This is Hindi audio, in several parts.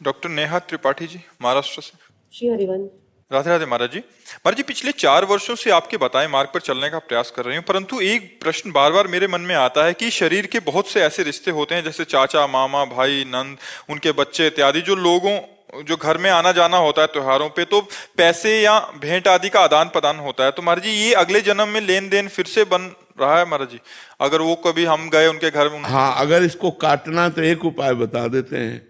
डॉक्टर नेहा त्रिपाठी जी, महाराष्ट्र से। श्री हरिवंश। राधे राधे महाराज जी। महाराज जी, पिछले 4 वर्षों से आपके बताए मार्ग पर चलने का प्रयास कर रही हूँ, परंतु एक प्रश्न बार बार मेरे मन में आता है कि शरीर के बहुत से ऐसे रिश्ते होते हैं, जैसे चाचा, मामा, भाई, नंद, उनके बच्चे इत्यादि, जो लोगों जो घर में आना जाना होता है त्योहारों पे, तो पैसे या भेंट आदि का आदान प्रदान होता है। तो महाराज जी, ये अगले जन्म में लेन देन फिर से बन रहा है महाराज जी? अगर वो कभी हम गए उनके घर में। हाँ, अगर इसको काटना तो एक उपाय बता देते हैं।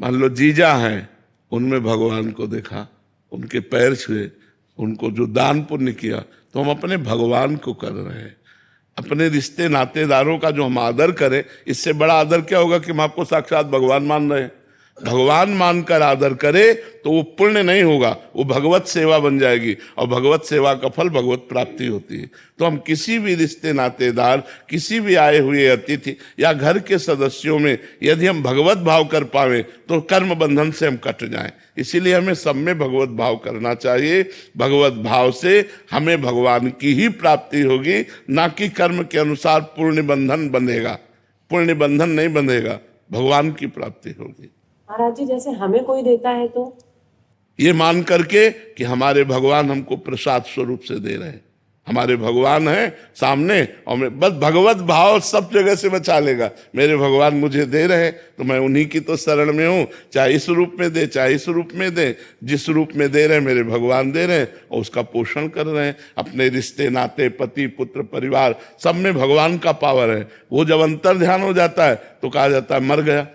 मान लो जीजा हैं, उनमें भगवान को देखा, उनके पैर छुए, उनको जो दान पुण्य किया, तो हम अपने भगवान को कर रहे हैं। अपने रिश्ते नातेदारों का जो हम आदर करें, इससे बड़ा आदर क्या होगा कि हम आपको साक्षात भगवान मान रहे हैं। भगवान मानकर आदर करे तो वो पुण्य नहीं होगा, वो भगवत सेवा बन जाएगी, और भगवत सेवा का फल भगवत प्राप्ति होती है। तो हम किसी भी रिश्ते नातेदार, किसी भी आए हुए अतिथि या घर के सदस्यों में यदि हम भगवत भाव कर पावे तो कर्म बंधन से हम कट जाएं। इसीलिए हमें सब में भगवत भाव करना चाहिए। भगवत भाव से हमें भगवान की ही प्राप्ति होगी, ना कि कर्म के अनुसार पुण्य बंधन बंधेगा। पुण्य बंधन नहीं बंधेगा, भगवान की प्राप्ति होगी। महाराज जी, जैसे हमें कोई देता है तो ये मान करके कि हमारे भगवान हमको प्रसाद स्वरूप से दे रहे हैं, हमारे भगवान हैं सामने, और मैं बस भगवत भाव सब जगह से बचा लेगा। मेरे भगवान मुझे दे रहे हैं तो मैं उन्हीं की तो शरण में हूँ, चाहे इस रूप में दे चाहे इस रूप में दे। जिस रूप में दे रहे हैं मेरे भगवान दे रहे हैं, और उसका पोषण कर रहे हैं। अपने रिश्ते नाते, पति पुत्र परिवार, सब में भगवान का पावर है। वो जब अंतर ध्यान हो जाता है तो कहा जाता है मर गया।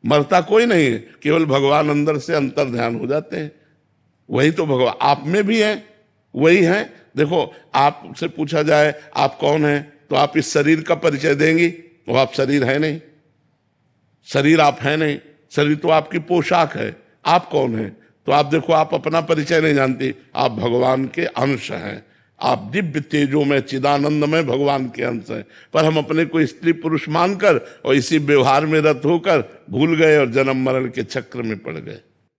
मरता कोई नहीं है, केवल भगवान अंदर से अंतर ध्यान हो जाते हैं। वही तो भगवान आप में भी है, वही है। देखो, आपसे पूछा जाए आप कौन हैं, तो आप इस शरीर का परिचय देंगी, तो आप शरीर है नहीं, शरीर आप है नहीं, शरीर तो आपकी पोशाक है। आप कौन हैं? तो आप देखो, आप अपना परिचय नहीं जानती। आप भगवान के अंश हैं, आप दिव्य तेजो में चिदानंद में भगवान के अंश हैं। पर हम अपने को स्त्री पुरुष मानकर और इसी व्यवहार में रत होकर भूल गए और जन्म मरण के चक्र में पड़ गए।